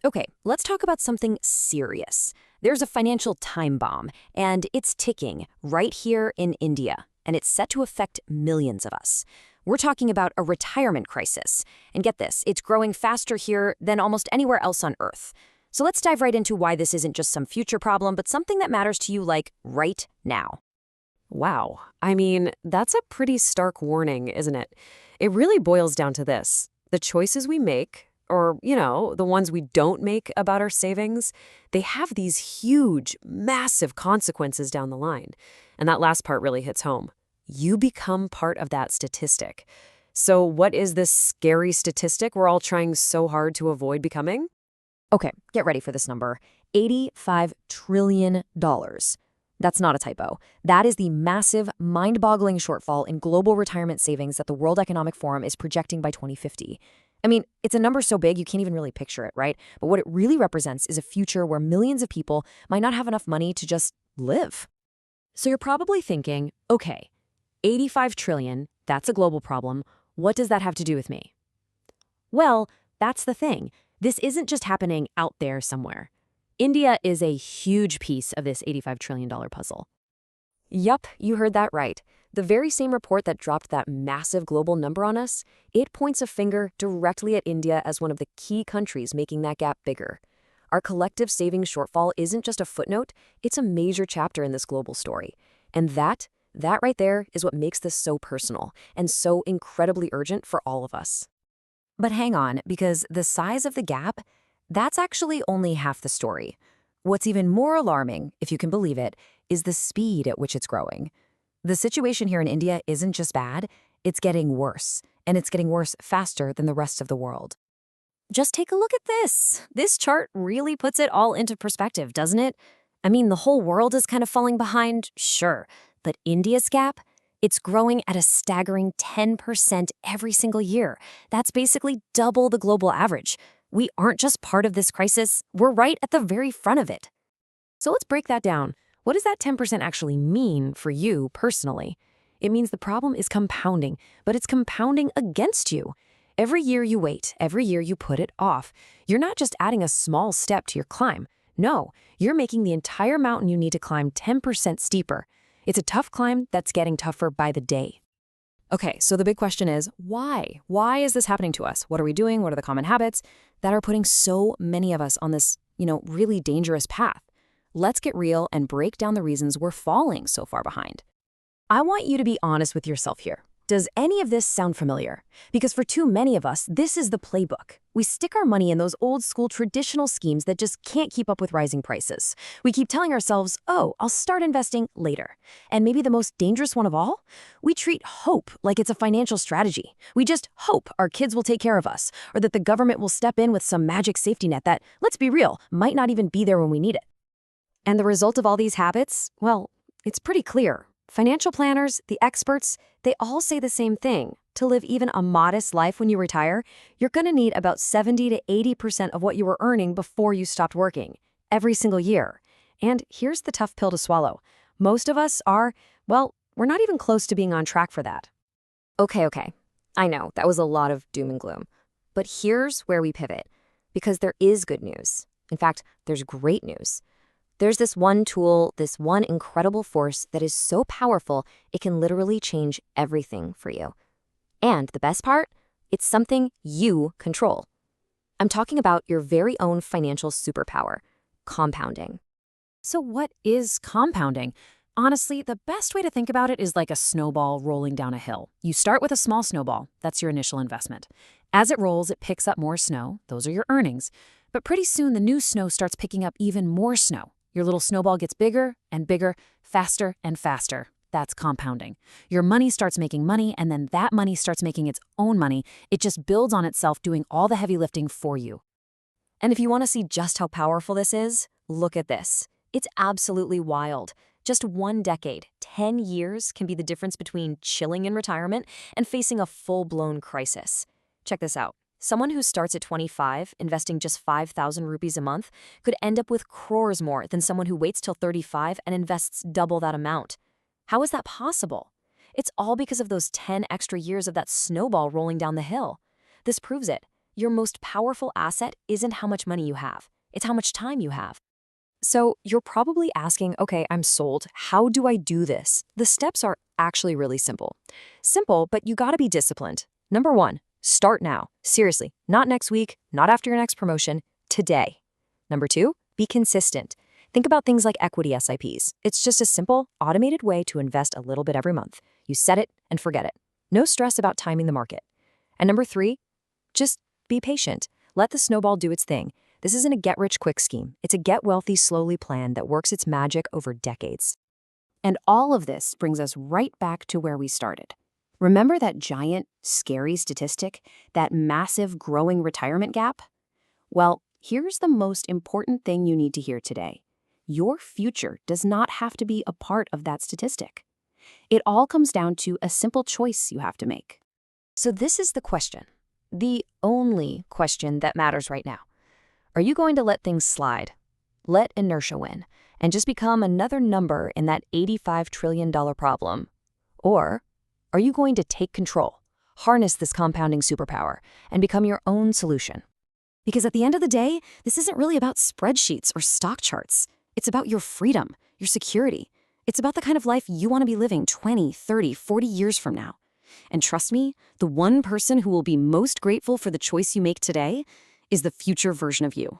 Okay, let's talk about something serious. There's a financial time bomb, and it's ticking right here in India, and it's set to affect millions of us. We're talking about a retirement crisis. And get this, it's growing faster here than almost anywhere else on Earth. So let's dive right into why this isn't just some future problem, but something that matters to you like right now. Wow. I mean, that's a pretty stark warning, isn't it? It really boils down to this. The choices we make, or, the ones we don't make about our savings, they have these huge, massive consequences down the line. And that last part really hits home. You become part of that statistic. So what is this scary statistic we're all trying so hard to avoid becoming? Okay, get ready for this number. $85 trillion. That's not a typo. That is the massive, mind-boggling shortfall in global retirement savings that the World Economic Forum is projecting by 2050. I mean, it's a number so big you can't even really picture it, right? But what it really represents is a future where millions of people might not have enough money to just live. So you're probably thinking, okay, 85 trillion, that's a global problem. What does that have to do with me? Well, that's the thing. This isn't just happening out there somewhere. India is a huge piece of this $85 trillion puzzle. Yup, you heard that right. The very same report that dropped that massive global number on us, it points a finger directly at India as one of the key countries making that gap bigger. Our collective savings shortfall isn't just a footnote, it's a major chapter in this global story. And that right there is what makes this so personal and so incredibly urgent for all of us. But hang on, because the size of the gap, that's actually only half the story. What's even more alarming, if you can believe it, is the speed at which it's growing. The situation here in India isn't just bad, it's getting worse, and it's getting worse faster than the rest of the world. Just take a look at this. This chart really puts it all into perspective, doesn't it? I mean, the whole world is kind of falling behind, sure, but India's gap, it's growing at a staggering 10% every single year. That's basically double the global average. We aren't just part of this crisis, we're right at the very front of it. So let's break that down. What does that 10% actually mean for you personally? It means the problem is compounding, but it's compounding against you. Every year you wait, every year you put it off, you're not just adding a small step to your climb. No, you're making the entire mountain you need to climb 10% steeper. It's a tough climb that's getting tougher by the day. Okay, so the big question is, why? Why is this happening to us? What are we doing? What are the common habits that are putting so many of us on this, really dangerous path? Let's get real and break down the reasons we're falling so far behind. I want you to be honest with yourself here. Does any of this sound familiar? Because for too many of us, this is the playbook. We stick our money in those old school traditional schemes that just can't keep up with rising prices. We keep telling ourselves, oh, I'll start investing later. And maybe the most dangerous one of all? We treat hope like it's a financial strategy. We just hope our kids will take care of us, or that the government will step in with some magic safety net that, let's be real, might not even be there when we need it. And the result of all these habits? Well, it's pretty clear. Financial planners, the experts, they all say the same thing. To live even a modest life when you retire, you're going to need about 70 to 80% of what you were earning before you stopped working, every single year. And here's the tough pill to swallow. Most of us are, well, we're not even close to being on track for that. Okay. I know, that was a lot of doom and gloom. But here's where we pivot, because there is good news. In fact, there's great news. There's this one tool, this one incredible force that is so powerful, it can literally change everything for you. And the best part? It's something you control. I'm talking about your very own financial superpower, compounding. So what is compounding? Honestly, the best way to think about it is like a snowball rolling down a hill. You start with a small snowball. That's your initial investment. As it rolls, it picks up more snow. Those are your earnings. But pretty soon, the new snow starts picking up even more snow. Your little snowball gets bigger and bigger, faster and faster. That's compounding. Your money starts making money, and then that money starts making its own money. It just builds on itself, doing all the heavy lifting for you. And if you want to see just how powerful this is, look at this. It's absolutely wild. Just 1 decade, 10 years can be the difference between chilling in retirement and facing a full-blown crisis. Check this out. Someone who starts at 25, investing just 5,000 rupees a month, could end up with crores more than someone who waits till 35 and invests double that amount. How is that possible? It's all because of those 10 extra years of that snowball rolling down the hill. This proves it. Your most powerful asset isn't how much money you have, it's how much time you have. So you're probably asking, okay, I'm sold. How do I do this? The steps are actually really simple. Simple, but you gotta be disciplined. Number one, start now. Seriously, not next week, not after your next promotion, today. Number two, be consistent. Think about things like equity SIPs. It's just a simple, automated way to invest a little bit every month. You set it and forget it. No stress about timing the market. And number three, just be patient. Let the snowball do its thing. This isn't a get-rich-quick scheme. It's a get-wealthy-slowly plan that works its magic over decades. And all of this brings us right back to where we started. Remember that giant, scary statistic, that massive growing retirement gap? Well, here's the most important thing you need to hear today. Your future does not have to be a part of that statistic. It all comes down to a simple choice you have to make. So this is the question, the only question that matters right now. Are you going to let things slide, let inertia win, and just become another number in that $85 trillion problem? Or are you going to take control, harness this compounding superpower, and become your own solution? Because at the end of the day, this isn't really about spreadsheets or stock charts. It's about your freedom, your security. It's about the kind of life you want to be living 20, 30, 40 years from now. And trust me, the one person who will be most grateful for the choice you make today is the future version of you.